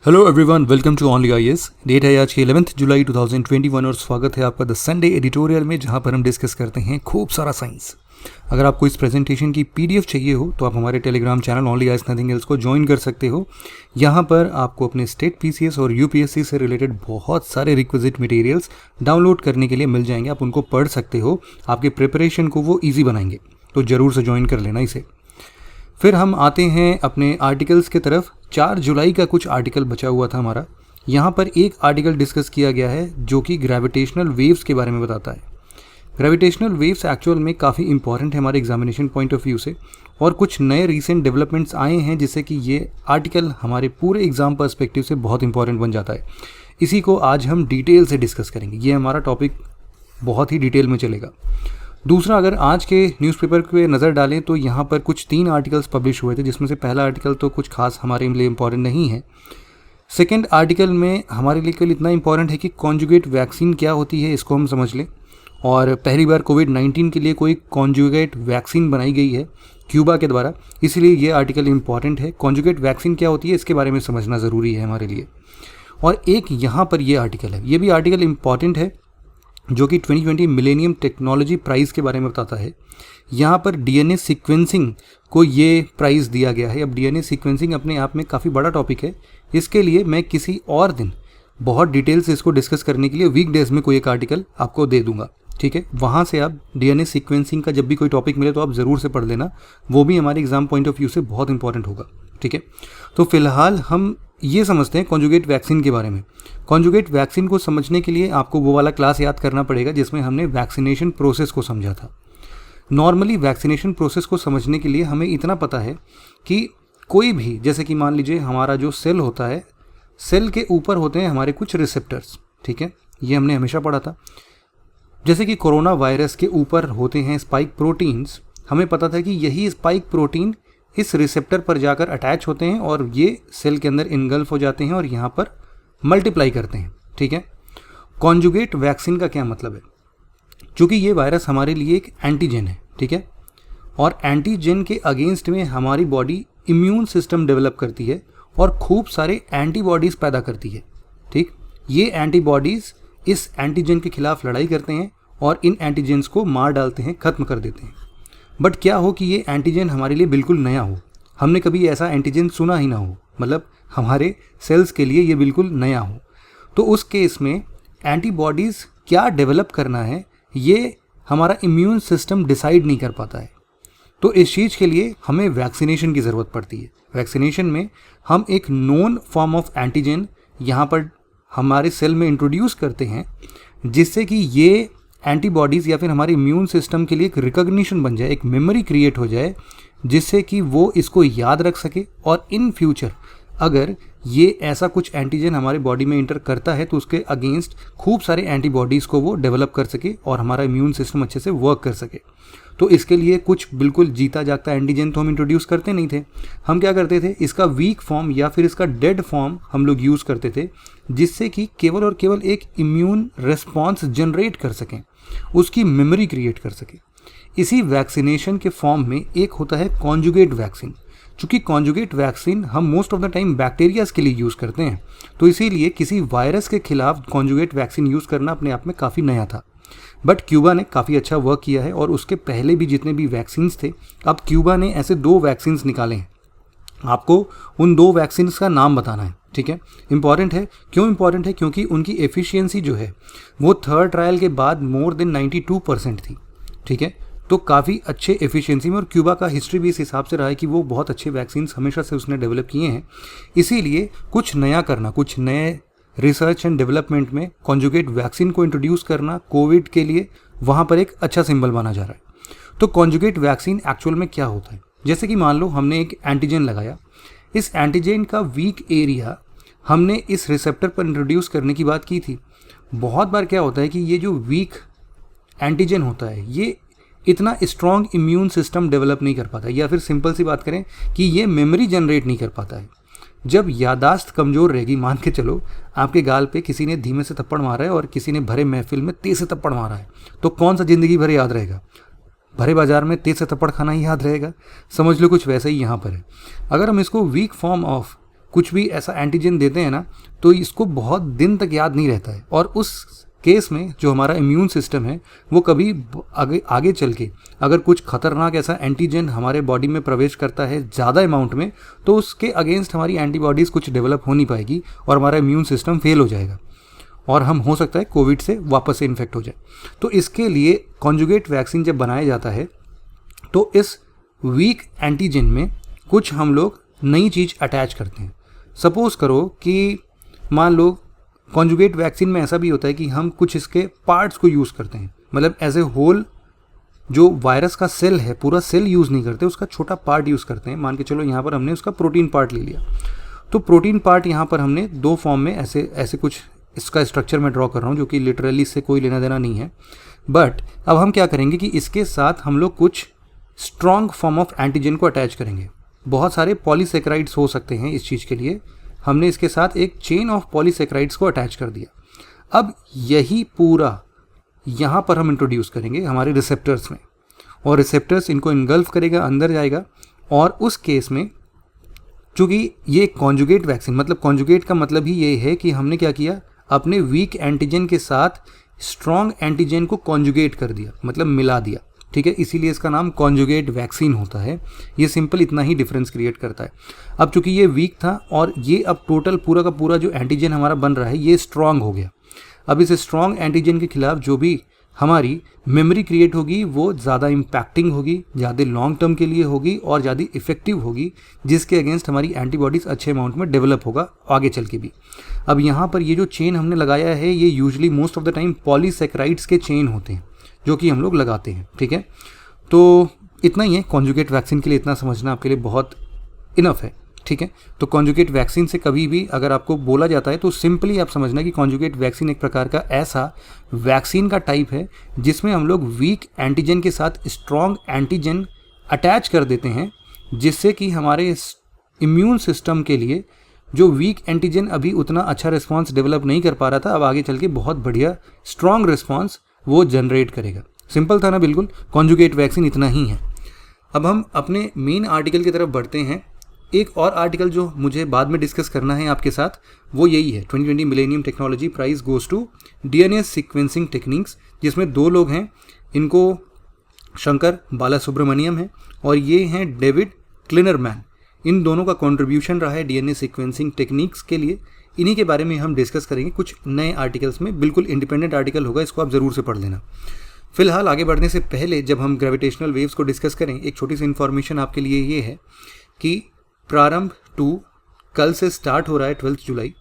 Hello everyone, welcome to only IAS. Date है आज की 11 जुलाई 2021 और स्वागत है आपका द संडे एडिटोरियल में, जहां पर हम डिस्कस करते हैं खूब सारा साइंस। अगर आपको इस प्रेजेंटेशन की पीडीएफ चाहिए हो तो आप हमारे Telegram channel only IAS nothing else को ज्वाइन कर सकते हो। यहां पर आपको अपने स्टेट पीसीएस और यूपीएससी से रिलेटेड बहुत सारे रिक्विजिट मटेरियल्स डाउनलोड करने के लिए मिल जाएंगे। आप उनको पढ़ सकते हो, आपके प्रिपरेशन को वो ईजी बनाएंगे, तो ज़रूर से ज्वाइन कर लेना इसे। फिर हम आते हैं अपने आर्टिकल्स की तरफ। 4 जुलाई का कुछ आर्टिकल बचा हुआ था हमारा। यहाँ पर एक आर्टिकल डिस्कस किया गया है जो कि ग्रेविटेशनल वेव्स के बारे में बताता है। ग्रेविटेशनल वेव्स एक्चुअल में काफ़ी इंपॉर्टेंट है हमारे एग्जामिनेशन पॉइंट ऑफ व्यू से, और कुछ नए रीसेंट डेवलपमेंट्स आए हैं जिससे कि ये आर्टिकल हमारे पूरे एग्जाम पर्सपेक्टिव से बहुत इंपॉर्टेंट बन जाता है। इसी को आज हम डिटेल से डिस्कस करेंगे। ये हमारा टॉपिक बहुत ही डिटेल में चलेगा। दूसरा, अगर आज के न्यूज़पेपर पे नज़र डालें तो यहाँ पर कुछ 3 आर्टिकल्स पब्लिश हुए थे, जिसमें से पहला आर्टिकल तो कुछ खास हमारे लिए इम्पॉर्टेंट नहीं है। सेकंड आर्टिकल में हमारे लिए केवल इतना इम्पॉर्टेंट है कि कॉन्जुगेट वैक्सीन क्या होती है, इसको हम समझ लें। और पहली बार कोविड-19 के लिए कोई कॉन्जुगेट वैक्सीन बनाई गई है क्यूबा के द्वारा, इसलिए ये आर्टिकल इम्पॉर्टेंट है। कॉन्जुगेट वैक्सीन क्या होती है इसके बारे में समझना ज़रूरी है हमारे लिए। और एक यहाँ पर ये आर्टिकल है, ये भी आर्टिकल इम्पॉर्टेंट है, जो कि 2020 मिलेनियम टेक्नोलॉजी प्राइज़ के बारे में बताता है। यहाँ पर डीएनए सीक्वेंसिंग को ये प्राइज़ दिया गया है। अब डीएनए सीक्वेंसिंग अपने आप में काफ़ी बड़ा टॉपिक है, इसके लिए मैं किसी और दिन बहुत डिटेल से इसको डिस्कस करने के लिए वीकडेज़ में कोई एक आर्टिकल आपको दे दूंगा, ठीक है। वहाँ से आप डीएनए सीक्वेंसिंग का जब भी कोई टॉपिक मिले तो आप ज़रूर से पढ़ लेना, वो भी हमारे एग्जाम पॉइंट ऑफ व्यू से बहुत इंपॉर्टेंट होगा, ठीक है। तो फिलहाल हम ये समझते हैं कॉन्जुगेट वैक्सीन के बारे में। कॉन्जुगेट वैक्सीन को समझने के लिए आपको वो वाला क्लास याद करना पड़ेगा जिसमें हमने वैक्सीनेशन प्रोसेस को समझा था। नॉर्मली वैक्सीनेशन प्रोसेस को समझने के लिए हमें इतना पता है कि कोई भी, जैसे कि मान लीजिए हमारा जो सेल होता है, सेल के ऊपर होते हैं हमारे कुछ रिसेप्टर्स, ठीक है, ये हमने हमेशा पढ़ा था। जैसे कि कोरोना वायरस के ऊपर होते हैं स्पाइक प्रोटीन्स, हमें पता था कि यही स्पाइक प्रोटीन इस रिसेप्टर पर जाकर अटैच होते हैं और ये सेल के अंदर इनगल्फ हो जाते हैं और यहाँ पर मल्टीप्लाई करते हैं, ठीक है। कॉन्जुगेट वैक्सीन का क्या मतलब है? चूँकि ये वायरस हमारे लिए एक एंटीजन है, ठीक है, और एंटीजन के अगेंस्ट में हमारी बॉडी इम्यून सिस्टम डेवलप करती है और खूब सारे एंटीबॉडीज़ पैदा करती है, ठीक। ये एंटीबॉडीज़ इस एंटीजन के खिलाफ लड़ाई करते हैं और इन एंटीजन्स को मार डालते हैं, ख़त्म कर देते हैं। बट क्या हो कि ये एंटीजन हमारे लिए बिल्कुल नया हो, हमने कभी ऐसा एंटीजन सुना ही ना हो, मतलब हमारे सेल्स के लिए ये बिल्कुल नया हो, तो उस केस में एंटीबॉडीज़ क्या डेवलप करना है ये हमारा इम्यून सिस्टम डिसाइड नहीं कर पाता है। तो इस चीज़ के लिए हमें वैक्सीनेशन की ज़रूरत पड़ती है। वैक्सीनेशन में हम एक नोन फॉर्म ऑफ एंटीजन यहाँ पर हमारे सेल में इंट्रोड्यूस करते हैं, जिससे कि ये एंटीबॉडीज़ या फिर हमारे इम्यून सिस्टम के लिए एक रिकॉग्निशन बन जाए, एक मेमोरी क्रिएट हो जाए, जिससे कि वो इसको याद रख सके और इन फ्यूचर अगर ये ऐसा कुछ एंटीजन हमारे बॉडी में इंटर करता है तो उसके अगेंस्ट खूब सारे एंटीबॉडीज़ को वो डेवलप कर सके और हमारा इम्यून सिस्टम अच्छे से वर्क कर सके। तो इसके लिए कुछ बिल्कुल जीता जागता एंटीजन तो हम इंट्रोड्यूस करते नहीं थे। हम क्या करते थे, इसका वीक फॉर्म या फिर इसका डेड फॉर्म हम लोग यूज़ करते थे, जिससे कि केवल और केवल एक इम्यून रिस्पॉन्स जनरेट कर सकें, उसकी मेमोरी क्रिएट कर सके। इसी वैक्सीनेशन के फॉर्म में एक होता है कॉन्जुगेट वैक्सीन। चूँकि कॉन्जुगेट वैक्सीन हम most of the time bacterias के लिए यूज़ करते हैं, तो इसीलिए किसी वायरस के खिलाफ कॉन्जुगेट वैक्सीन यूज़ करना अपने आप में काफ़ी नया था। बट क्यूबा ने काफ़ी अच्छा वर्क किया है और उसके पहले भी जितने भी वैक्सीन्स थे, अब क्यूबा ने ऐसे 2 वैक्सीन्स निकाले हैं। आपको उन 2 वैक्सीन्स का नाम बताना है, ठीक है। इंपॉर्टेंट है, क्यों इंपॉर्टेंट है? क्योंकि उनकी एफिशिएंसी जो है वो 3rd ट्रायल के बाद मोर देन 92% थी, ठीक है। तो काफ़ी अच्छे एफिशिएंसी में, और क्यूबा का हिस्ट्री भी इस हिसाब से रहा है कि वो बहुत अच्छे वैक्सीन्स हमेशा से उसने डेवलप किए हैं। इसीलिए कुछ नया करना, कुछ नए रिसर्च एंड डेवलपमेंट में कॉन्जुगेट वैक्सीन को इंट्रोड्यूस करना कोविड के लिए वहाँ पर एक अच्छा सिंबल माना जा रहा है। तो कॉन्जुगेट वैक्सीन एक्चुअल में क्या होता है? जैसे कि मान लो हमने एक एंटीजन लगाया, इस एंटीजन का वीक एरिया हमने इस रिसेप्टर पर इंट्रोड्यूस करने की बात की थी। बहुत बार क्या होता है कि ये जो वीक एंटीजन होता है ये इतना स्ट्रॉन्ग इम्यून सिस्टम डेवलप नहीं कर पाता, या फिर सिंपल सी बात करें कि ये मेमोरी जनरेट नहीं कर पाता है। जब यादाश्त कमज़ोर रहेगी, मान के चलो आपके गाल पे किसी ने धीमे से थप्पड़ मारा है और किसी ने भरे महफिल में तेज से थप्पड़ मारा है, तो कौन सा ज़िंदगी भर याद रहेगा? भरे बाजार में तेज से थप्पड़ खाना ही याद रहेगा। समझ लो कुछ वैसा ही यहाँ पर है। अगर हम इसको वीक फॉर्म ऑफ कुछ भी ऐसा एंटीजन देते हैं ना, तो इसको बहुत दिन तक याद नहीं रहता है, और उस केस में जो हमारा इम्यून सिस्टम है वो कभी आगे चल के अगर कुछ खतरनाक ऐसा एंटीजन हमारे बॉडी में प्रवेश करता है ज़्यादा अमाउंट में, तो उसके अगेंस्ट हमारी एंटीबॉडीज़ कुछ डेवलप हो नहीं पाएगी और हमारा इम्यून सिस्टम फेल हो जाएगा और हम हो सकता है कोविड से वापस से इन्फेक्ट हो जाए। तो इसके लिए कॉन्जुगेट वैक्सीन जब बनाया जाता है तो इस वीक एंटीजन में कुछ हम लोग नई चीज़ अटैच करते हैं। सपोज़ करो कि मान लो कॉन्जुगेट वैक्सीन में ऐसा भी होता है कि हम कुछ इसके पार्ट्स को यूज़ करते हैं, मतलब एज ए होल जो वायरस का सेल है पूरा सेल यूज़ नहीं करते, उसका छोटा पार्ट यूज़ करते हैं। मान के चलो यहाँ पर हमने उसका प्रोटीन पार्ट ले लिया, तो प्रोटीन पार्ट यहाँ पर हमने दो फॉर्म में ऐसे कुछ इसका स्ट्रक्चर मैं ड्रॉ कर रहा हूँ जो कि लिटरली इससे कोई लेना देना नहीं है। बट अब हम क्या करेंगे कि इसके साथ हम लोग कुछ स्ट्रॉन्ग फॉर्म ऑफ एंटीजन को अटैच करेंगे। बहुत सारे पॉलीसेकेराइड्स हो सकते हैं इस चीज़ के लिए, हमने इसके साथ एक चेन ऑफ पॉलीसेकेराइड्स को अटैच कर दिया। अब यही पूरा यहाँ पर हम इंट्रोड्यूस करेंगे हमारे रिसेप्टर्स में, और रिसेप्टर्स इनको इनगल्फ करेगा, अंदर जाएगा। और उस केस में चूँकि ये कॉन्जुगेट वैक्सीन, मतलब कॉन्जुगेट का मतलब ही ये है कि हमने क्या किया, अपने वीक एंटीजन के साथ स्ट्रॉन्ग एंटीजन को कॉन्जुगेट कर दिया, मतलब मिला दिया। ठीक है, इसीलिए इसका नाम कॉन्जुगेट वैक्सीन होता है। ये सिंपल इतना ही डिफरेंस क्रिएट करता है। अब चूंकि ये वीक था और ये अब टोटल पूरा का पूरा जो एंटीजन हमारा बन रहा है ये स्ट्रॉन्ग हो गया। अब इस स्ट्रॉन्ग एंटीजन के खिलाफ जो भी हमारी मेमोरी क्रिएट होगी वो ज़्यादा इम्पैक्टिंग होगी, ज़्यादा लॉन्ग टर्म के लिए होगी और ज़्यादा इफेक्टिव होगी, जिसके अगेंस्ट हमारी एंटीबॉडीज़ अच्छे अमाउंट में डेवलप होगा आगे चल के भी। अब यहाँ पर ये जो चेन हमने लगाया है ये usually most of the time polysaccharides के चेन होते हैं जो कि हम लोग लगाते हैं। ठीक है, तो इतना ही है कॉन्जुगेट वैक्सीन के लिए, इतना समझना आपके लिए बहुत इनफ है। ठीक है, तो कॉन्जुगेट वैक्सीन से कभी भी अगर आपको बोला जाता है तो सिंपली आप समझना कि कॉन्जुगेट वैक्सीन एक प्रकार का ऐसा वैक्सीन का टाइप है जिसमें हम लोग वीक एंटीजन के साथ स्ट्रॉन्ग एंटीजन अटैच कर देते हैं, जिससे कि हमारे इम्यून सिस्टम के लिए जो वीक एंटीजन अभी उतना अच्छा रिस्पॉन्स डेवलप नहीं कर पा रहा था, अब आगे चल के बहुत बढ़िया स्ट्रॉन्ग रिस्पॉन्स वो जनरेट करेगा। सिंपल था ना बिल्कुल, कॉन्जुगेट वैक्सीन इतना ही है। अब हम अपने मेन आर्टिकल की तरफ बढ़ते हैं। एक और आर्टिकल जो मुझे बाद में डिस्कस करना है आपके साथ वो यही है, 2020 millennium technology prize goes to DNA sequencing techniques, जिसमें दो लोग हैं, इनको शंकर बालासुब्रमण्यम है और ये हैं डेविड क्लिनरमैन। इन दोनों का कंट्रीब्यूशन रहा है डीएनए सीक्वेंसिंग टेक्निक्स के लिए। इन्हीं के बारे में हम डिस्कस करेंगे कुछ नए आर्टिकल्स में, बिल्कुल इंडिपेंडेंट आर्टिकल होगा, इसको आप ज़रूर से पढ़ लेना। फिलहाल आगे बढ़ने से पहले जब हम ग्रेविटेशनल वेव्स को डिस्कस करें, एक छोटी सी इन्फॉर्मेशन आपके लिए ये है कि प्रारंभ 2 कल से स्टार्ट हो रहा है 12 जुलाई।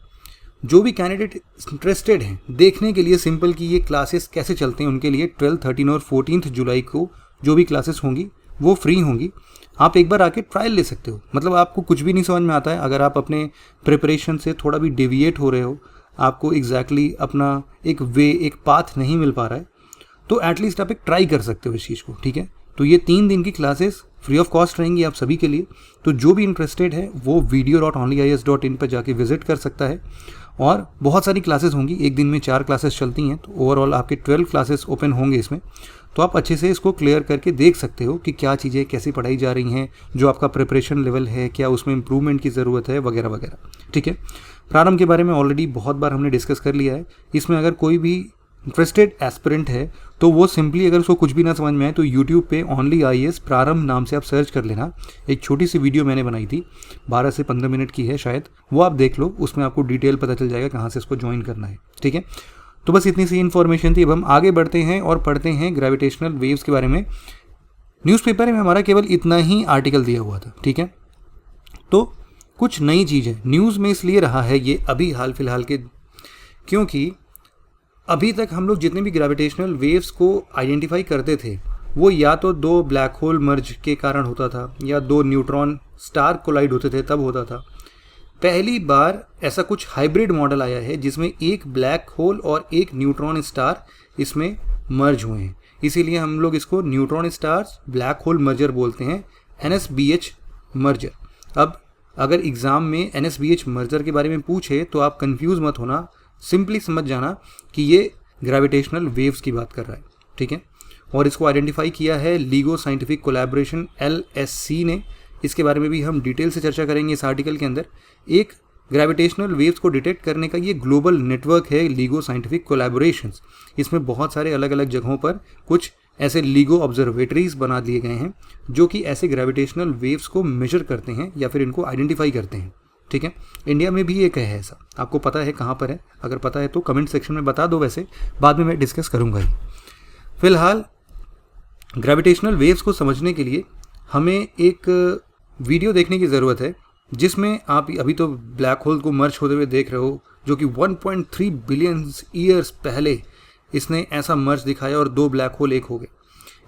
जो भी कैंडिडेट इंटरेस्टेड हैं देखने के लिए सिंपल कि ये क्लासेस कैसे चलते हैं, उनके लिए 12, 13 और 14 जुलाई को जो भी क्लासेस होंगी वो फ्री होंगी। आप एक बार आके ट्रायल ले सकते हो। मतलब आपको कुछ भी नहीं समझ में आता है, अगर आप अपने प्रिपरेशन से थोड़ा भी डेविएट हो रहे हो, आपको एग्जैक्टली अपना एक एक पाथ नहीं मिल पा रहा है, तो एटलीस्ट आप एक ट्राई कर सकते हो इस चीज़ को। ठीक है, तो ये 3 दिन की क्लासेस फ्री ऑफ कॉस्ट रहेंगी आप सभी के लिए। तो जो भी इंटरेस्टेड है वो video.onlyis.in पर जाके विजिट कर सकता है। और बहुत सारी क्लासेस होंगी, एक दिन में 4 क्लासेस चलती हैं, तो ओवरऑल आपके 12 क्लासेस ओपन होंगे इसमें। तो आप अच्छे से इसको क्लियर करके देख सकते हो कि क्या चीज़ें कैसी पढ़ाई जा रही हैं, जो आपका प्रिपरेशन लेवल है, क्या उसमें इंप्रूवमेंट की ज़रूरत है, वगैरह वगैरह। ठीक है, प्रारंभ के बारे में ऑलरेडी बहुत बार हमने डिस्कस कर लिया है। इसमें अगर कोई भी इंटरेस्टेड एस्पिरेंट है तो वो सिंपली अगर उसको कुछ भी ना समझ में आए तो यूट्यूब पे ओनली आईएएस प्रारंभ नाम से आप सर्च कर लेना। एक छोटी सी वीडियो मैंने बनाई थी, 12 से 15 मिनट की है शायद, वो आप देख लो, उसमें आपको डिटेल पता चल जाएगा कहाँ से इसको ज्वाइन करना है। ठीक है, तो बस इतनी सी इन्फॉर्मेशन थी। अब हम आगे बढ़ते हैं और पढ़ते हैं ग्रेविटेशनल वेव्स के बारे में। न्यूज़पेपर में हमारा केवल इतना ही आर्टिकल दिया हुआ था। ठीक है, तो कुछ नई चीज़ें न्यूज़ में इसलिए रहा है ये अभी हाल फिलहाल के, क्योंकि अभी तक हम लोग जितने भी ग्रेविटेशनल वेव्स को आइडेंटिफाई करते थे वो या तो 2 ब्लैक होल मर्ज के कारण होता था या 2 न्यूट्रॉन स्टार कोलाइड होते थे तब होता था। पहली बार ऐसा कुछ हाइब्रिड मॉडल आया है जिसमें एक ब्लैक होल और एक न्यूट्रॉन स्टार इसमें मर्ज हुए हैं, इसीलिए हम लोग इसको neutron stars black hole merger बोलते हैं, NSBH मर्जर। अब अगर एग्ज़ाम में NSBH मर्जर के बारे में पूछे तो आप कंफ्यूज मत होना, सिंपली समझ जाना कि ये ग्रेविटेशनल वेव्स की बात कर रहा है। ठीक है, और इसको आइडेंटिफाई किया है लीगो साइंटिफिक कोलैबोरेशन LSC ने। इसके बारे में भी हम डिटेल से चर्चा करेंगे इस आर्टिकल के अंदर। एक ग्रेविटेशनल वेव्स को डिटेक्ट करने का ये ग्लोबल नेटवर्क है LIGO साइंटिफिक कोलैबोरेशंस। इसमें बहुत सारे अलग अलग जगहों पर कुछ ऐसे LIGO ऑब्जर्वेटरीज बना दिए गए हैं जो कि ऐसे ग्रेविटेशनल वेव्स को मेजर करते हैं या फिर इनको आइडेंटिफाई करते हैं। ठीक है, इंडिया में भी एक है ऐसा, आपको पता है कहाँ पर है? अगर पता है तो कमेंट सेक्शन में बता दो, वैसे बाद में मैं डिस्कस करूँगा ही। फिलहाल ग्रेविटेशनल वेव्स को समझने के लिए हमें एक वीडियो देखने की ज़रूरत है जिसमें आप अभी तो ब्लैक होल को मर्ज होते हुए देख रहे हो, जो कि 1.3 बिलियन ईयर्स पहले इसने ऐसा मर्ज दिखाया और 2 ब्लैक होल एक हो गए।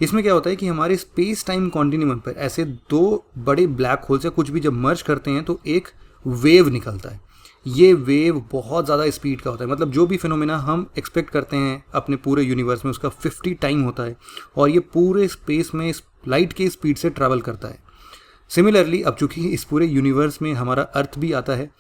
इसमें क्या होता है कि हमारे स्पेस टाइम कॉन्टिन्यूम पर ऐसे 2 बड़े ब्लैक होल से कुछ भी जब मर्ज करते हैं तो एक वेव निकलता है। ये वेव बहुत ज़्यादा स्पीड का होता है, मतलब जो भी फिनोमेना हम एक्सपेक्ट करते हैं अपने पूरे यूनिवर्स में उसका 50 टाइम होता है और ये पूरे स्पेस में लाइट के स्पीड से ट्रैवल करता है। सिमिलरली अब चूंकि इस पूरे यूनिवर्स में हमारा अर्थ भी आता है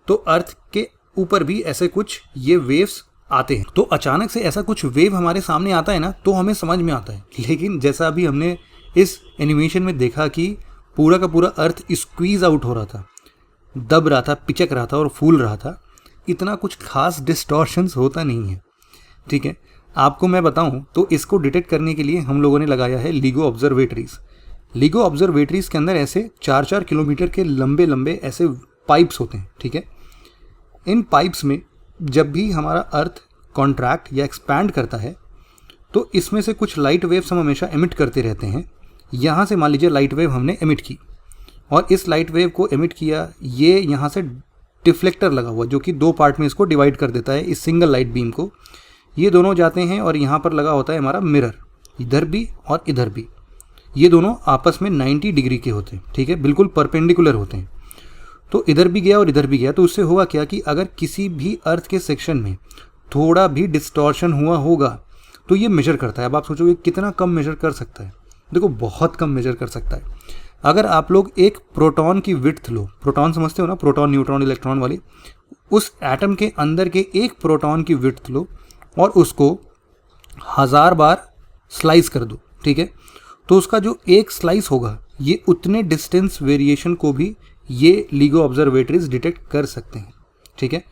तो अर्थ के ऊपर भी ऐसे कुछ ये वेव्स आते हैं। तो अचानक से ऐसा कुछ वेव हमारे सामने आता है ना, तो हमें समझ में आता है। लेकिन जैसा अभी हमने इस एनिमेशन में देखा कि पूरा का पूरा अर्थ स्क्वीज आउट हो रहा था, दब रहा था, पिचक रहा था और फूल रहा था, इतना कुछ खास डिस्टॉर्शंस होता नहीं है। ठीक है, आपको मैं बताऊं तो इसको डिटेक्ट करने के लिए हम लोगों ने लगाया है LIGO ऑब्जर्वेटरीज। LIGO ऑब्जर्वेटरीज के अंदर ऐसे 4-4 किलोमीटर के लंबे लंबे ऐसे पाइप्स होते हैं। ठीक है, इन पाइप्स में जब भी हमारा अर्थ कॉन्ट्रैक्ट या एक्सपैंड करता है तो इसमें से कुछ लाइट वेव्स हम हमेशा एमिट करते रहते हैं। यहाँ से मान लीजिए लाइट वेव हमने एमिट की और इस लाइट वेव को एमिट किया, ये यहाँ से डिफ्लेक्टर लगा हुआ जो कि 2 पार्ट में इसको डिवाइड कर देता है इस सिंगल लाइट बीम को। ये दोनों जाते हैं और यहाँ पर लगा होता है हमारा मिरर, इधर भी और इधर भी। ये दोनों आपस में 90 डिग्री के होते हैं। ठीक है, बिल्कुल परपेंडिकुलर होते हैं। तो इधर भी गया और इधर भी गया, तो उससे हुआ क्या कि अगर किसी भी अर्थ के सेक्शन में थोड़ा भी डिस्टॉर्शन हुआ होगा तो ये मेजर करता है। अब आप सोचोगे कितना कम मेजर कर सकता है? देखो बहुत कम मेजर कर सकता है। अगर आप लोग एक प्रोटॉन की विड्थ लो, प्रोटॉन समझते हो ना, प्रोटॉन न्यूट्रॉन इलेक्ट्रॉन वाली, उस एटम के अंदर के एक प्रोटॉन की विड्थ लो और उसको 1000 बार स्लाइस कर दो। ठीक है, तो उसका जो एक स्लाइस होगा ये उतने डिस्टेंस वेरिएशन को भी ये LIGO ऑब्जर्वेटरीज डिटेक्ट कर सकते हैं। ठीक है,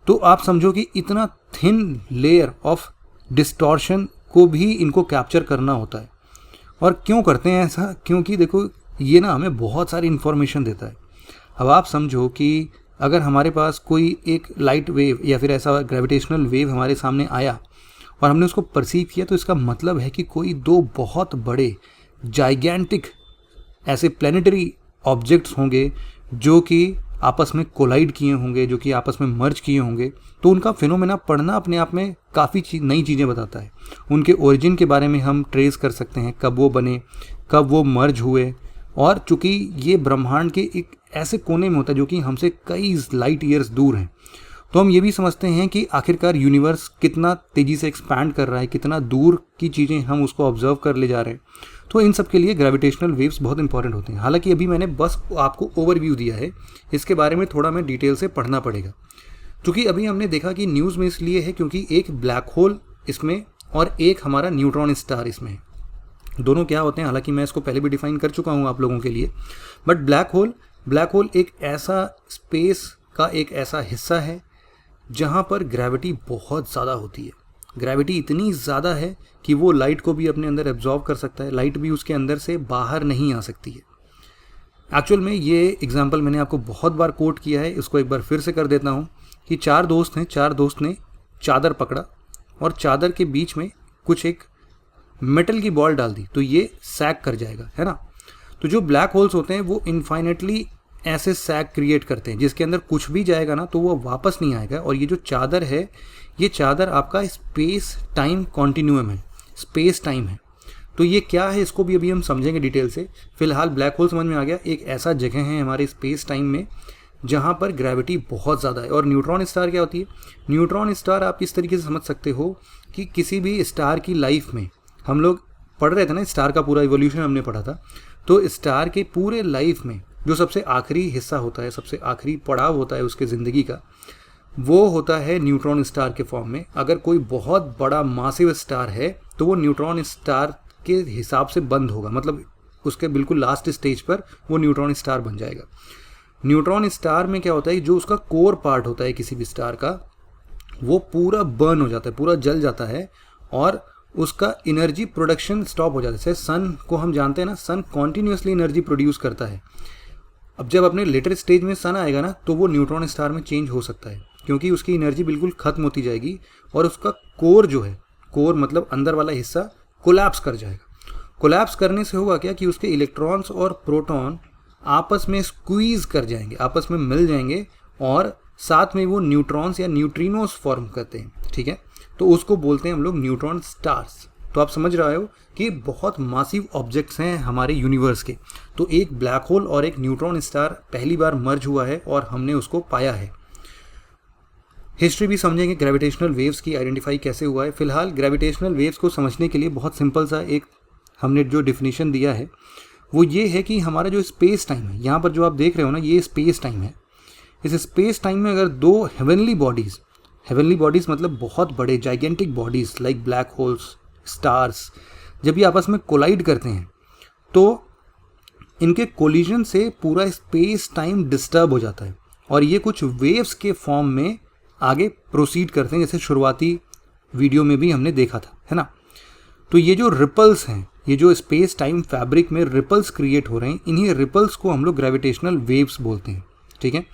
तो आप समझो कि इतना थिन लेयर ऑफ डिस्टॉर्शन को भी इनको कैप्चर करना होता है। और क्यों करते हैं ऐसा? क्योंकि देखो ये ना हमें बहुत सारी इन्फॉर्मेशन देता है। अब आप समझो कि अगर हमारे पास कोई एक लाइट वेव या फिर ऐसा ग्रेविटेशनल वेव हमारे सामने आया और हमने उसको परसीव किया, तो इसका मतलब है कि कोई 2 बहुत बड़े जाइगेंटिक ऐसे प्लैनेटरी ऑब्जेक्ट्स होंगे जो कि आपस में कोलाइड किए होंगे, जो कि आपस में मर्ज किए होंगे। तो उनका फिनोमेना पढ़ना अपने आप में काफ़ी नई चीज़ें बताता है। उनके ओरिजिन के बारे में हम ट्रेस कर सकते हैं, कब वो बने, कब वो मर्ज हुए। और चूँकि ये ब्रह्मांड के एक ऐसे कोने में होता है जो कि हमसे कई लाइट ईयर्स दूर हैं, तो हम ये भी समझते हैं कि आखिरकार यूनिवर्स कितना तेज़ी से एक्सपैंड कर रहा है, कितना दूर की चीज़ें हम उसको ऑब्जर्व कर ले जा रहे हैं। तो इन सब के लिए ग्रेविटेशनल वेव्स बहुत इंपॉर्टेंट होते हैं। हालांकि अभी मैंने बस आपको ओवरव्यू दिया है, इसके बारे में थोड़ा मैं डिटेल से पढ़ना पड़ेगा। क्योंकि अभी हमने देखा कि न्यूज़ में इसलिए है क्योंकि एक ब्लैक होल इसमें और एक हमारा न्यूट्रॉन स्टार इसमें है। दोनों क्या होते हैं हालांकि मैं इसको पहले भी डिफाइन कर चुका हूँ आप लोगों के लिए। बट ब्लैक होल एक ऐसा स्पेस का एक ऐसा हिस्सा है जहाँ पर ग्रेविटी बहुत ज़्यादा होती है। ग्रेविटी इतनी ज़्यादा है कि वो लाइट को भी अपने अंदर एब्जॉर्व कर सकता है, लाइट भी उसके अंदर से बाहर नहीं आ सकती है। एक्चुअल में ये एग्जांपल मैंने आपको बहुत बार कोट किया है, इसको एक बार फिर से कर देता हूँ कि 4 दोस्त हैं, 4 दोस्त ने चादर पकड़ा और चादर के बीच में कुछ एक मेटल की बॉल डाल दी तो ये सैग कर जाएगा, है ना। तो जो ब्लैक होल्स होते हैं वो इनफाइनेटली ऐसे सैग क्रिएट करते हैं जिसके अंदर कुछ भी जाएगा ना तो वो वापस नहीं आएगा। और ये जो चादर है, ये चादर आपका स्पेस टाइम कॉन्टिन्यूम है, स्पेस टाइम है। तो ये क्या है इसको भी अभी हम समझेंगे डिटेल से। फिलहाल ब्लैक होल समझ में आ गया, एक ऐसा जगह है हमारे स्पेस टाइम में जहाँ पर ग्रेविटी बहुत ज़्यादा है। और न्यूट्रॉन स्टार क्या होती है? न्यूट्रॉन स्टार आप इस तरीके से समझ सकते हो कि किसी भी स्टार की लाइफ में, हम लोग पढ़ रहे थे ना स्टार का पूरा इवोल्यूशन हमने पढ़ा था, तो स्टार के पूरे लाइफ में जो सबसे आखिरी हिस्सा होता है, सबसे आखिरी पड़ाव होता है उसके ज़िंदगी का, वो होता है न्यूट्रॉन स्टार के फॉर्म में। अगर कोई बहुत बड़ा मासिव स्टार है तो वो न्यूट्रॉन स्टार के हिसाब से बंद होगा, मतलब उसके बिल्कुल लास्ट स्टेज पर वो न्यूट्रॉन स्टार बन जाएगा। न्यूट्रॉन स्टार में क्या होता है, जो उसका कोर पार्ट होता है किसी भी स्टार का, वो पूरा बर्न हो जाता है, पूरा जल जाता है और उसका एनर्जी प्रोडक्शन स्टॉप हो जाता है। जैसे सन को हम जानते हैं ना, सन कॉन्टीन्यूसली एनर्जी प्रोड्यूस करता है। अब जब अपने लेटर स्टेज में सन आएगा ना, तो वो न्यूट्रॉन स्टार में चेंज हो सकता है, क्योंकि उसकी एनर्जी बिल्कुल खत्म होती जाएगी और उसका कोर जो है, कोर मतलब अंदर वाला हिस्सा, कोलैप्स कर जाएगा। कोलैप्स करने से होगा क्या कि उसके इलेक्ट्रॉन्स और प्रोटॉन आपस में स्क्वीज कर जाएंगे, आपस में मिल जाएंगे और साथ में वो न्यूट्रॉन्स या न्यूट्रिनोस फॉर्म करते हैं, ठीक है। तो उसको बोलते हैं हम लोग न्यूट्रॉन स्टार्स। तो आप समझ रहे हो कि बहुत मासिव ऑब्जेक्ट्स हैं हमारे यूनिवर्स के। तो एक ब्लैक होल और एक न्यूट्रॉन स्टार पहली बार मर्ज हुआ है और हमने उसको पाया है। हिस्ट्री भी समझेंगे, ग्रेविटेशनल वेव्स की आइडेंटिफाई कैसे हुआ है। फिलहाल ग्रेविटेशनल वेव्स को समझने के लिए बहुत सिंपल सा एक हमने जो डिफिनीशन दिया है वो ये है कि हमारा जो स्पेस टाइम है, यहाँ पर जो आप देख रहे हो ना, ये स्पेस टाइम है। इस स्पेस टाइम में अगर दो हेवनली बॉडीज़ मतलब बहुत बड़े gigantic bodies like black holes, stars, जब ये आपस में कोलाइड करते हैं तो इनके कोलिजन से पूरा स्पेस टाइम डिस्टर्ब हो जाता है और ये कुछ वेव्स के फॉर्म में आगे प्रोसीड करते हैं, जैसे शुरुआती वीडियो में भी हमने देखा था, है ना। तो ये जो रिपल्स हैं, ये जो स्पेस टाइम फैब्रिक में रिपल्स क्रिएट हो रहे हैं, इन्हीं रिपल्स को हम लोग ग्रेविटेशनल वेव्स बोलते हैं, ठीक है।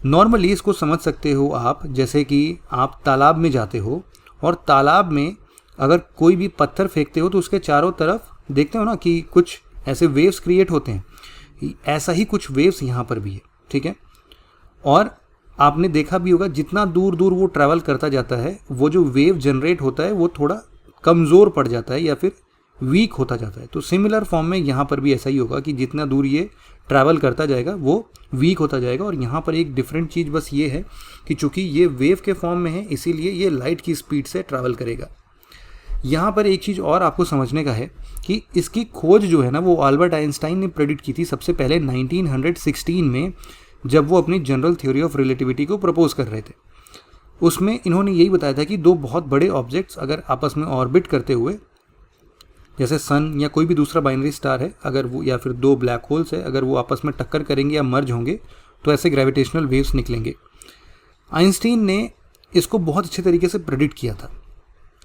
नॉर्मली इसको समझ सकते हो आप, जैसे कि आप तालाब में जाते हो और तालाब में अगर कोई भी पत्थर फेंकते हो तो उसके चारों तरफ देखते हो ना कि कुछ ऐसे वेव्स क्रिएट होते हैं। ऐसा ही कुछ वेव्स यहाँ पर भी है, ठीक है। और आपने देखा भी होगा जितना दूर दूर वो ट्रैवल करता जाता है, वो जो वेव जनरेट होता है वो थोड़ा कमज़ोर पड़ जाता है या फिर वीक होता जाता है। तो सिमिलर फॉर्म में यहाँ पर भी ऐसा ही होगा कि जितना दूर ये ट्रैवल करता जाएगा वो वीक होता जाएगा। और यहाँ पर एक डिफरेंट चीज़ बस ये है कि चूंकि ये वेव के फॉर्म में है, इसीलिए ये लाइट की स्पीड से ट्रैवल करेगा। यहाँ पर एक चीज़ और आपको समझने का है कि इसकी खोज जो है ना, वो अल्बर्ट आइंस्टाइन ने प्रेडिक्ट की थी सबसे पहले 1916 में, जब वो अपनी जनरल थ्योरी ऑफ रिलेटिविटी को प्रपोज कर रहे थे। उसमें इन्होंने यही बताया था कि दो बहुत बड़े ऑब्जेक्ट्स अगर आपस में ऑर्बिट करते हुए, जैसे सन या कोई भी दूसरा बाइनरी स्टार है, अगर वो, या फिर दो ब्लैक होल्स है, अगर वो आपस में टक्कर करेंगे या मर्ज होंगे तो ऐसे ग्रेविटेशनल वेव्स निकलेंगे। आइंस्टीन ने इसको बहुत अच्छे तरीके से प्रेडिक्ट किया था,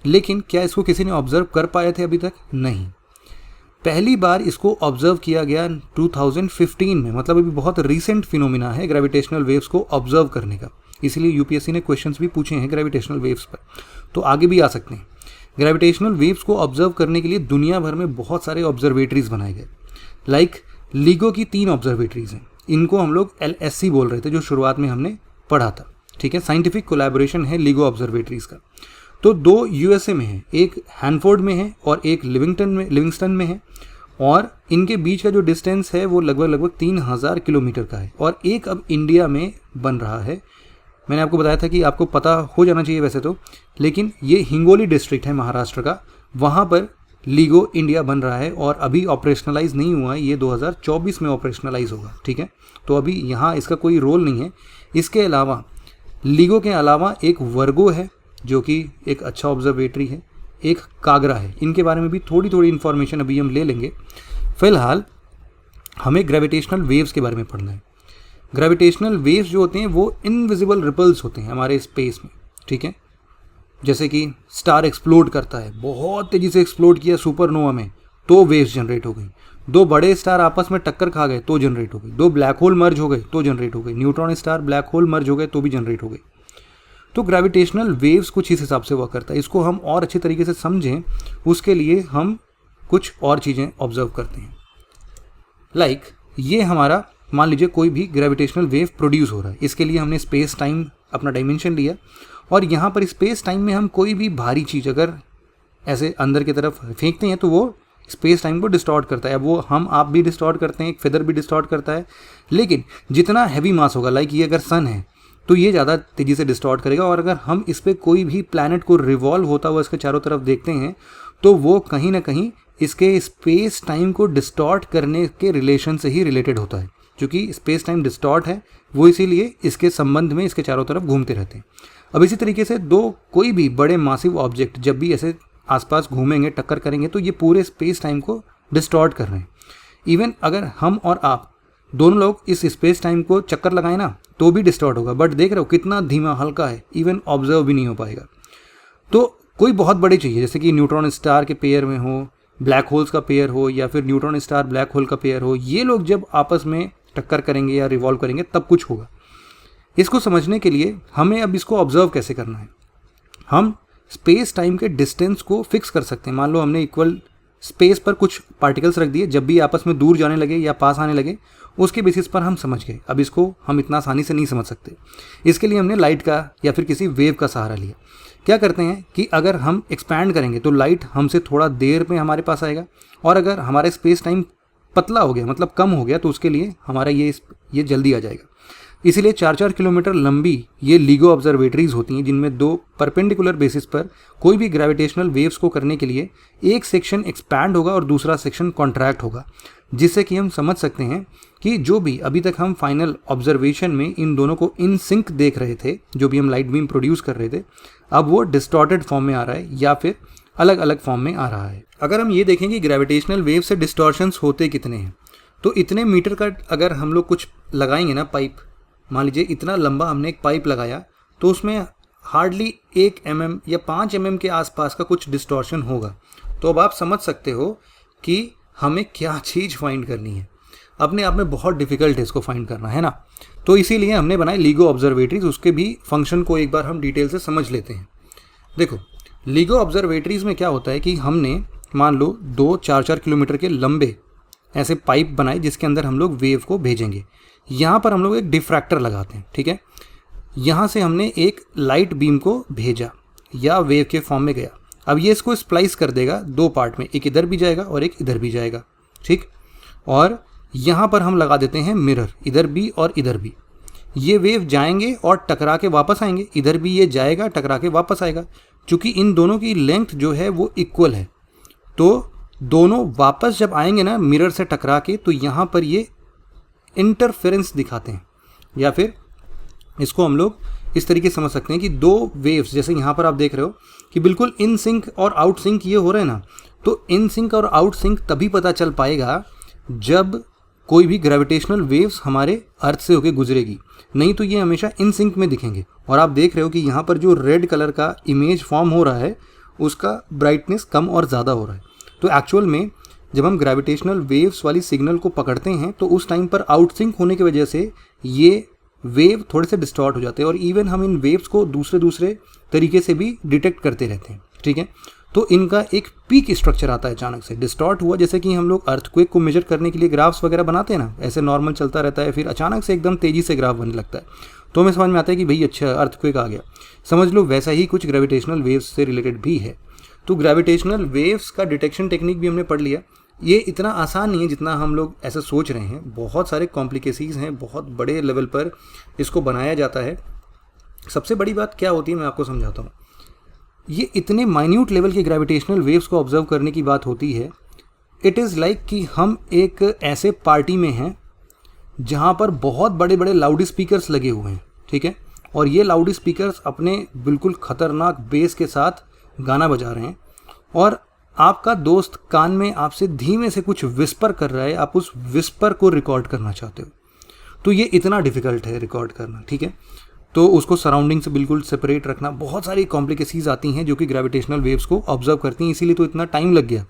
लेकिन क्या इसको किसी ने ऑब्जर्व कर पाए थे अभी तक? नहीं। पहली बार इसको ऑब्जर्व किया गया 2015 में, मतलब अभी बहुत रीसेंट फिनोमिना है ग्रेविटेशनल वेव्स को ऑब्जर्व करने का। इसीलिए यूपीएससी ने क्वेश्चंस भी पूछे हैं ग्रेविटेशनल वेव्स पर, तो आगे भी आ सकते हैं। ग्रेविटेशनल वेव्स को ऑब्जर्व करने के लिए दुनिया भर में बहुत सारे ऑब्जर्वेटरीज बनाए गए। लाइक लीगो की 3 ऑब्जर्वेटरीज हैं, इनको हम लोग LSC बोल रहे थे, जो शुरुआत में हमने पढ़ा था, ठीक है। साइंटिफिक कोलैबोरेशन है लीगो ऑब्जर्वेटरीज का। तो 2 USA में है, एक हैनफोर्ड में है और एक लिविंगस्टन में है, और इनके बीच का जो डिस्टेंस है वो लगभग 3000 किलोमीटर का है। और एक अब इंडिया में बन रहा है। मैंने आपको बताया था कि आपको पता हो जाना चाहिए वैसे तो, लेकिन ये हिंगोली डिस्ट्रिक्ट है महाराष्ट्र का, वहाँ पर लीगो इंडिया बन रहा है और अभी ऑपरेशनलाइज नहीं हुआ है, ये 2024 में ऑपरेशनलाइज होगा, ठीक है। तो अभी यहाँ इसका कोई रोल नहीं है। इसके अलावा लीगो के अलावा एक वर्गो है जो कि एक अच्छा ऑब्जर्वेटरी है, एक कागरा है। इनके बारे में भी थोड़ी इन्फॉर्मेशन अभी हम ले लेंगे। फिलहाल हमें ग्रेविटेशनल वेव्स के बारे में पढ़ना है। ग्रेविटेशनल वेव्स जो होते हैं वो इनविजिबल रिपल्स होते हैं हमारे स्पेस में, ठीक है। जैसे कि स्टार एक्सप्लोड करता है, बहुत तेज़ी से एक्सप्लोड किया सुपरनोवा में, तो वेव्स जनरेट हो गई। 2 बड़े स्टार आपस में टक्कर खा गए तो जनरेट हो गई। 2 ब्लैक होल मर्ज हो गए तो जनरेट हो गई। न्यूट्रॉन स्टार ब्लैक होल मर्ज हो गए तो भी जनरेट हो गई। तो ग्रेविटेशनल वेव्स कुछ इस हिसाब से हुआ करता है। इसको हम और अच्छे तरीके से समझें, उसके लिए हम कुछ और चीज़ें ऑब्जर्व करते हैं। लाइक ये हमारा, मान लीजिए कोई भी ग्रेविटेशनल वेव प्रोड्यूस हो रहा है, इसके लिए हमने स्पेस टाइम अपना डायमेंशन लिया, और यहाँ पर स्पेस टाइम में हम कोई भी भारी चीज़ अगर ऐसे अंदर की तरफ फेंकते हैं तो वो स्पेस टाइम को डिस्टॉर्ट करता है। अब वो हम आप भी डिस्टॉर्ट करते हैं, एक फेदर भी डिस्टॉर्ट करता है, लेकिन जितना हैवी मास होगा, लाइक ये अगर सन है तो ये ज़्यादा तेज़ी से डिस्टॉर्ट करेगा। और अगर हम इस पर कोई भी प्लैनेट को रिवॉल्व होता हुआ इसके चारों तरफ देखते हैं तो वो कहीं ना कहीं इसके स्पेस टाइम को डिस्टॉर्ट करने के रिलेशन से ही रिलेटेड होता है। क्योंकि स्पेस टाइम डिस्टॉर्ट है, वो इसीलिए इसके संबंध में इसके चारों तरफ घूमते रहते हैं। अब इसी तरीके से कोई भी बड़े मासिव ऑब्जेक्ट जब भी ऐसे आसपास घूमेंगे, टक्कर करेंगे, तो ये पूरे स्पेस टाइम को डिस्टॉर्ट कर रहे हैं। इवन अगर हम और आप दोनों लोग इस स्पेस टाइम को चक्कर लगाएं ना तो भी डिस्टॉर्ट होगा, बट देख रहे हो कितना धीमा हल्का है, इवन ऑब्जर्व भी नहीं हो पाएगा। तो कोई बहुत बड़े चाहिए, जैसे कि न्यूट्रॉन स्टार के पेयर में हो, ब्लैक होल्स का पेयर हो, या फिर न्यूट्रॉन स्टार ब्लैक होल का पेयर हो, ये लोग जब आपस में टक्कर करेंगे या रिवॉल्व करेंगे तब कुछ होगा। इसको समझने के लिए हमें अब इसको ऑब्जर्व कैसे करना है, हम स्पेस टाइम के डिस्टेंस को फिक्स कर सकते हैं। मान लो हमने इक्वल स्पेस पर कुछ पार्टिकल्स रख दिए, जब भी आपस में दूर जाने लगे या पास आने लगे उसके बेसिस पर हम समझ गए। अब इसको हम इतना आसानी से नहीं समझ सकते, इसके लिए हमने लाइट का या फिर किसी वेव का सहारा लिया। क्या करते हैं कि अगर हम एक्सपैंड करेंगे तो लाइट हमसे थोड़ा देर में हमारे पास आएगा, और अगर हमारा स्पेस टाइम पतला हो गया मतलब कम हो गया तो उसके लिए हमारा ये जल्दी आ जाएगा। इसीलिए 4-4 किलोमीटर लंबी ये LIGO ऑब्जर्वेटरीज होती हैं, जिनमें 2 परपेंडिकुलर बेसिस पर कोई भी ग्रेविटेशनल वेव्स को करने के लिए एक सेक्शन एक्सपैंड होगा और दूसरा सेक्शन कॉन्ट्रैक्ट होगा, जिससे कि हम समझ सकते हैं कि जो भी अभी तक हम फाइनल ऑब्जर्वेशन में इन दोनों को इन सिंक देख रहे थे, जो भी हम लाइट बीम प्रोड्यूस कर रहे थे, अब वो डिस्टॉर्टेड फॉर्म में आ रहा है या फिर अलग अलग फॉर्म में आ रहा है। अगर हम ये देखें कि ग्रेविटेशनल वेव से डिस्टॉर्शंस होते कितने हैं, तो इतने मीटर का अगर हम लोग कुछ लगाएंगे ना पाइप, मान लीजिए इतना लंबा हमने एक पाइप लगाया, तो उसमें हार्डली 1 mm या 5 mm के आसपास का कुछ डिस्टॉर्शन होगा। तो अब आप समझ सकते हो कि हमें क्या चीज़ फाइंड करनी है। अपने आप में बहुत डिफिकल्ट है इसको फाइंड करना, है ना। तो इसीलिए हमने बनाई LIGO ऑब्जर्वेटरीज। उसके भी फंक्शन को एक बार हम डिटेल से समझ लेते हैं। देखो, LIGO ऑब्जर्वेटरीज में क्या होता है कि हमने मान लो 2-4-4 किलोमीटर के लंबे ऐसे पाइप बनाए, जिसके अंदर हम लोग वेव को भेजेंगे। यहाँ पर हम लोग एक डिफ्रैक्टर लगाते हैं, ठीक है। यहाँ से हमने एक लाइट बीम को भेजा या वेव के फॉर्म में गया। अब ये इसको स्प्लाइस कर देगा 2 पार्ट में, एक इधर भी जाएगा और एक इधर भी जाएगा, ठीक। और यहाँ पर हम लगा देते हैं मिरर, इधर भी और इधर भी। ये वेव जाएंगे और टकरा के वापस आएंगे, इधर भी ये जाएगा टकरा के वापस आएगा। चूँकि इन दोनों की लेंथ जो है वो इक्वल है, तो दोनों वापस जब आएंगे ना मिरर से टकरा के, तो यहाँ पर ये इंटरफेरेंस दिखाते हैं। या फिर इसको हम लोग इस तरीके से समझ सकते हैं कि 2 वेव्स, जैसे यहाँ पर आप देख रहे हो कि बिल्कुल इन सिंक और आउट सिंक ये हो रहे हैं ना, तो इन सिंक और आउट सिंक तभी पता चल पाएगा जब कोई भी ग्रेविटेशनल वेव्स हमारे अर्थ से होकर गुजरेगी, नहीं तो ये हमेशा इन सिंक में दिखेंगे। और आप देख रहे हो कि यहाँ पर जो रेड कलर का इमेज फॉर्म हो रहा है उसका ब्राइटनेस कम और ज़्यादा हो रहा है। तो एक्चुअल में जब हम ग्रेविटेशनल वेव्स वाली सिग्नल को पकड़ते हैं तो उस टाइम पर आउटसिंक होने की वजह से ये वेव थोड़े से डिस्टॉर्ट हो जाते हैं, और इवन हम इन वेव्स को दूसरे तरीके से भी डिटेक्ट करते रहते हैं, ठीक है। तो इनका एक पीक स्ट्रक्चर आता है, अचानक से डिस्टॉर्ट हुआ। जैसे कि हम लोग अर्थक्वेक को मेजर करने के लिए ग्राफ्स वगैरह बनाते हैं ना, ऐसे नॉर्मल चलता रहता है, फिर अचानक से एकदम तेज़ी से ग्राफ बनने लगता है, तो हमें समझ में आता है कि भाई अच्छा अर्थक्वेक आ गया। समझ लो वैसा ही कुछ ग्रेविटेशनल वेव्स से रिलेटेड भी है। तो ग्रेविटेशनल वेव्स का डिटेक्शन टेक्निक भी हमने पढ़ लिया। ये इतना आसान नहीं है जितना हम लोग ऐसा सोच रहे हैं, बहुत सारे कॉम्प्लिकेसीज हैं, बहुत बड़े लेवल पर इसको बनाया जाता है। सबसे बड़ी बात क्या होती है मैं आपको समझाता हूँ। ये इतने माइन्यूट लेवल के ग्रेविटेशनल वेव्स को ऑब्जर्व करने की बात होती है। इट इज़ लाइक कि हम एक ऐसे पार्टी में हैं जहाँ पर बहुत बड़े बड़े लाउड स्पीकर्स लगे हुए हैं, ठीक है, और ये लाउड स्पीकर्स अपने बिल्कुल ख़तरनाक बेस के साथ गाना बजा रहे हैं, और आपका दोस्त कान में आपसे धीमे से कुछ विस्पर कर रहा है, आप उस विस्पर को रिकॉर्ड करना चाहते हो, तो ये इतना डिफ़िकल्ट है रिकॉर्ड करना, ठीक है। तो उसको सराउंडिंग से बिल्कुल सेपरेट रखना, बहुत सारी कॉम्प्लिकेसीज आती हैं जो कि ग्रेविटेशनल वेव्स को ऑब्जर्व करती हैं, इसीलिए तो इतना टाइम लग गया।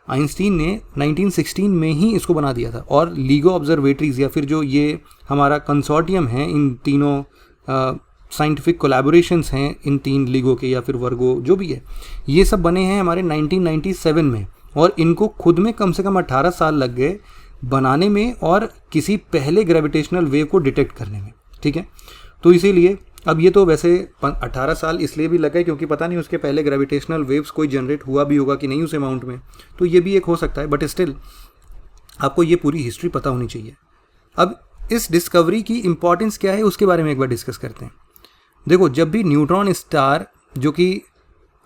आइंस्टीन ने 1916 में ही इसको बना दिया था, और LIGO ऑब्जर्वेटरीज या फिर जो ये हमारा कंसोर्टियम है, इन तीनों साइंटिफिक कोलैबोरेशंस हैं इन 3 LIGO के या फिर वर्गो जो भी है, ये सब बने हैं हमारे 1997 में, और इनको खुद में कम से कम 18 साल लग गए बनाने में और किसी पहले ग्रेविटेशनल वेव को डिटेक्ट करने में, ठीक है। तो इसीलिए अब ये तो वैसे 18 साल इसलिए भी लगे क्योंकि पता नहीं उसके पहले ग्रेविटेशनल वेव्स कोई जनरेट हुआ भी होगा कि नहीं उस अमाउंट में, तो ये भी एक हो सकता है, बट स्टिल आपको ये पूरी हिस्ट्री पता होनी चाहिए। अब इस डिस्कवरी की इंपॉर्टेंस क्या है उसके बारे में एक बार डिस्कस करते हैं। देखो, जब भी न्यूट्रॉन स्टार, जो कि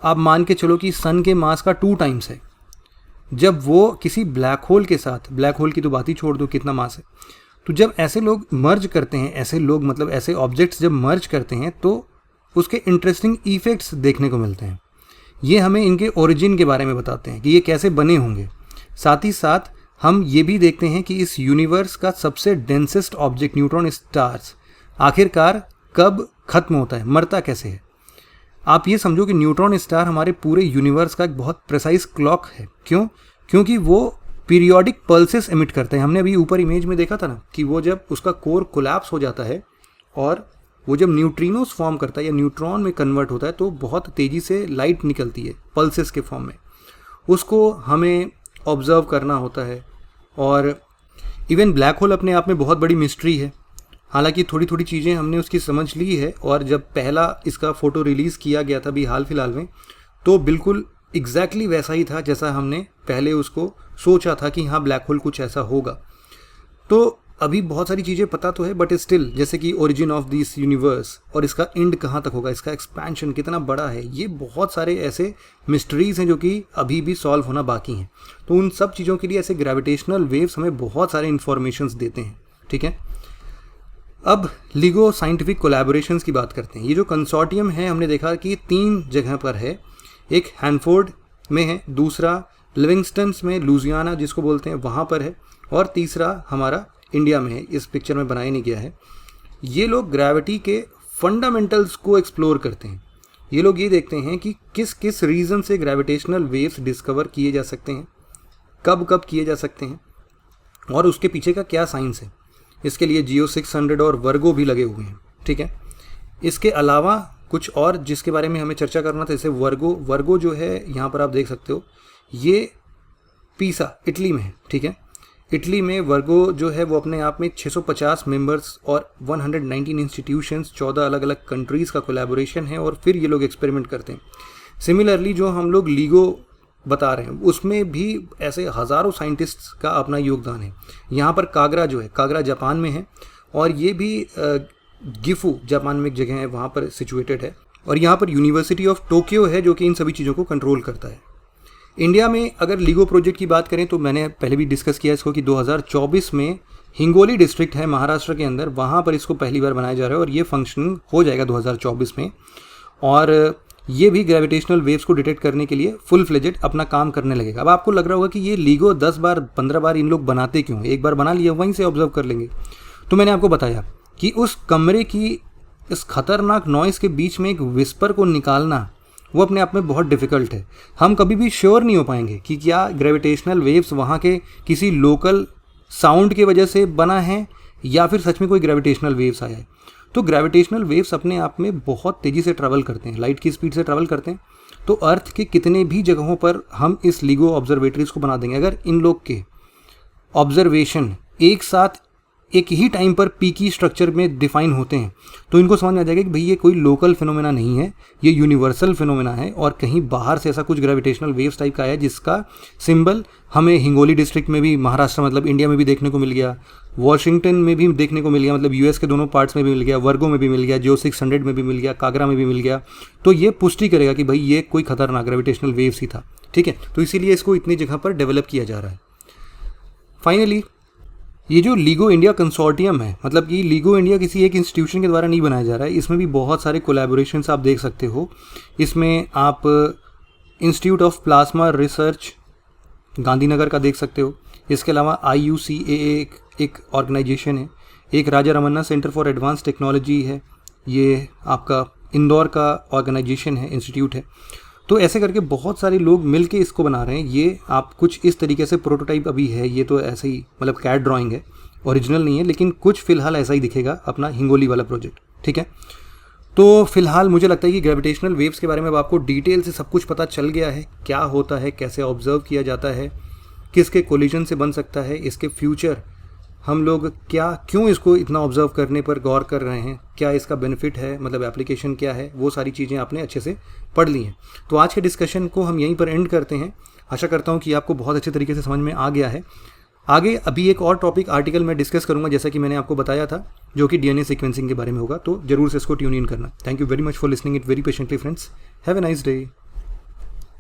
आप मान के चलो कि सन के मास का 2 टाइम्स है, जब वो किसी ब्लैक होल के साथ, ब्लैक होल की तो बात ही छोड़ दो कितना मास है, तो जब ऐसे लोग मर्ज करते हैं, ऐसे लोग मतलब ऐसे ऑब्जेक्ट्स जब मर्ज करते हैं तो उसके इंटरेस्टिंग इफेक्ट्स देखने को मिलते हैं। ये हमें इनके ओरिजिन के बारे में बताते हैं कि ये कैसे बने होंगे। साथ ही साथ हम ये भी देखते हैं कि इस यूनिवर्स का सबसे डेंसेस्ट ऑब्जेक्ट न्यूट्रॉन स्टार्स आखिरकार कब खत्म होता है, मरता कैसे है। आप ये समझो कि न्यूट्रॉन स्टार हमारे पूरे यूनिवर्स का एक बहुत प्रिसाइज क्लॉक है। क्यों? क्योंकि वो पीरियोडिक पल्सेस एमिट करते हैं। हमने अभी ऊपर इमेज में देखा था ना कि वो जब उसका कोर कोलैप्स हो जाता है और वो जब न्यूट्रिनोस फॉर्म करता है या न्यूट्रॉन में कन्वर्ट होता है तो बहुत तेज़ी से लाइट निकलती है पल्सेस के फॉर्म में। उसको हमें ऑब्जर्व करना होता है। और इवन ब्लैक होल अपने आप में बहुत बड़ी मिस्ट्री है। हालांकि थोड़ी थोड़ी चीज़ें हमने उसकी समझ ली है, और जब पहला इसका फ़ोटो रिलीज़ किया गया था अभी हाल फिलहाल में, तो बिल्कुल एग्जैक्टली वैसा ही था जैसा हमने पहले उसको सोचा था कि हाँ ब्लैक होल कुछ ऐसा होगा। तो अभी बहुत सारी चीज़ें पता तो है, बट स्टिल जैसे कि ओरिजिन ऑफ दिस यूनिवर्स और इसका एंड कहाँ तक होगा, इसका एक्सपेंशन कितना बड़ा है, ये बहुत सारे ऐसे मिस्ट्रीज़ हैं जो कि अभी भी सॉल्व होना बाकी हैं। तो उन सब चीज़ों के लिए ऐसे ग्रेविटेशनल वेव्स हमें बहुत सारे इन्फॉर्मेशंस देते हैं। ठीक है, अब लिगो साइंटिफिक कोलैबोरेशंस की बात करते हैं। ये जो कंसोर्टियम है हमने देखा कि 3 जगह पर है। एक हैनफोर्ड में है, दूसरा लिविंगस्टन्स में लुजियाना जिसको बोलते हैं वहाँ पर है, और तीसरा हमारा इंडिया में है। इस पिक्चर में बनाया नहीं गया है। ये लोग ग्रेविटी के फंडामेंटल्स को एक्सप्लोर करते हैं। ये लोग ये देखते हैं कि किस किस रीज़न से ग्रेविटेशनल वेव्स डिस्कवर किए जा सकते हैं, कब कब किए जा सकते हैं, और उसके पीछे का क्या साइंस है। इसके लिए जियो 600 और वर्गो भी लगे हुए हैं। ठीक है, इसके अलावा कुछ और जिसके बारे में हमें चर्चा करना था, जैसे वर्गो जो है यहाँ पर आप देख सकते हो, ये पीसा इटली में है। ठीक है, इटली में वर्गो जो है वो अपने आप में 650 मेंबर्स और 119 इंस्टीट्यूशंस, 14 अलग अलग कंट्रीज़ का कोलैबोरेशन है, और फिर ये लोग एक्सपेरिमेंट करते हैं। सिमिलरली जो हम लोग लिगो बता रहे हैं उसमें भी ऐसे हज़ारों साइंटिस्ट्स का अपना योगदान है। यहाँ पर कागरा जो है, कागरा जापान में है, और ये भी गिफू जापान में एक जगह है वहाँ पर सिचुएटेड है, और यहाँ पर यूनिवर्सिटी ऑफ टोक्यो है जो कि इन सभी चीज़ों को कंट्रोल करता है। इंडिया में अगर लिगो प्रोजेक्ट की बात करें तो मैंने पहले भी डिस्कस किया इसको कि 2024 में हिंगोली डिस्ट्रिक्ट है महाराष्ट्र के अंदर, वहाँ पर इसको पहली बार बनाया जा रहा है, और ये फंक्शनिंग हो जाएगा 2024 में। और ये भी ग्रेविटेशनल वेव्स को डिटेक्ट करने के लिए फुल फ्लेजेड अपना काम करने लगेगा। अब आपको लग रहा होगा कि ये लिगो 10 बार 15 बार इन लोग बनाते क्यों, एक बार बना लिया वहीं से ऑब्जर्व कर लेंगे। तो मैंने आपको बताया कि उस कमरे की इस खतरनाक नॉइज़ के बीच में एक विस्पर को निकालना वो अपने आप में बहुत डिफ़िकल्ट है। हम कभी भी श्योर नहीं हो पाएंगे कि क्या ग्रेविटेशनल वेव्स वहाँ के किसी लोकल साउंड की वजह से बना है या फिर सच में कोई ग्रेविटेशनल वेव्स आया है। तो ग्रेविटेशनल वेव्स अपने आप में बहुत तेज़ी से ट्रैवल करते हैं, लाइट की स्पीड से ट्रैवल करते हैं। तो अर्थ के कितने भी जगहों पर हम इस लिगो ऑब्जर्वेटरीज को बना देंगे। अगर इन लोग के ऑब्जर्वेशन एक साथ एक ही टाइम पर पीकी स्ट्रक्चर में डिफाइन होते हैं तो इनको समझ में आ जाएगा कि भाई ये कोई लोकल फिनोमेना नहीं है, ये यूनिवर्सल फिनोमेना है, और कहीं बाहर से ऐसा कुछ ग्रेविटेशनल वेव्स टाइप का है जिसका सिंबल हमें हिंगोली डिस्ट्रिक्ट में भी, महाराष्ट्र मतलब इंडिया में भी देखने को मिल गया, वॉशिंगटन में भी देखने को मिल गया, मतलब यूएस के दोनों पार्ट्स में भी मिल गया, वर्गो में भी मिल गया, जियो 600 में भी मिल गया, कागरा में भी मिल गया। तो ये पुष्टि करेगा कि भाई ये कोई खतरनाक ग्रेविटेशनल वेव्स ही था। ठीक है, तो इसीलिए इसको इतनी जगह पर डेवलप किया जा रहा है। फाइनली ये जो लिगो इंडिया कंसोर्टियम है, मतलब कि लिगो इंडिया किसी एक इंस्टीट्यूशन के द्वारा नहीं बनाया जा रहा है, इसमें भी बहुत सारे कोलैबोरेशंस आप देख सकते हो। इसमें आप institute of plasma research Gandhinagar का देख सकते हो। इसके अलावा IUCAA एक ऑर्गेनाइजेशन है, एक Raja Ramanna centre for advance technology है, ये आपका इंदौर का ऑर्गेनाइजेशन है, इंस्टीट्यूट है। तो ऐसे करके बहुत सारे लोग मिल के इसको बना रहे हैं। ये आप कुछ इस तरीके से प्रोटोटाइप अभी है, ये तो ऐसे ही मतलब कैड ड्राइंग है, ओरिजिनल नहीं है, लेकिन कुछ फिलहाल ऐसा ही दिखेगा अपना हिंगोली वाला प्रोजेक्ट। ठीक है, तो फिलहाल मुझे लगता है कि ग्रेविटेशनल वेव्स के बारे में अब आपको डिटेल से सब कुछ पता चल गया है, क्या होता है, कैसे ऑब्जर्व किया जाता है, किसके कोलिजन से बन सकता है, इसके फ्यूचर हम लोग क्यों इसको इतना ऑब्जर्व करने पर गौर कर रहे हैं, क्या इसका बेनिफिट है, मतलब एप्लीकेशन क्या है, वो सारी चीज़ें आपने अच्छे से पढ़ ली हैं। तो आज के डिस्कशन को हम यहीं पर एंड करते हैं। आशा करता हूँ कि आपको बहुत अच्छे तरीके से समझ में आ गया है। आगे अभी एक और टॉपिक आर्टिकल मैं डिस्कस करूँगा, जैसा कि मैंने आपको बताया था, जो कि DNA सीक्वेंसिंग के बारे में होगा। तो जरूर से इसको ट्यून इन करना। Thank you very much for listening it very patiently friends. Have a nice day.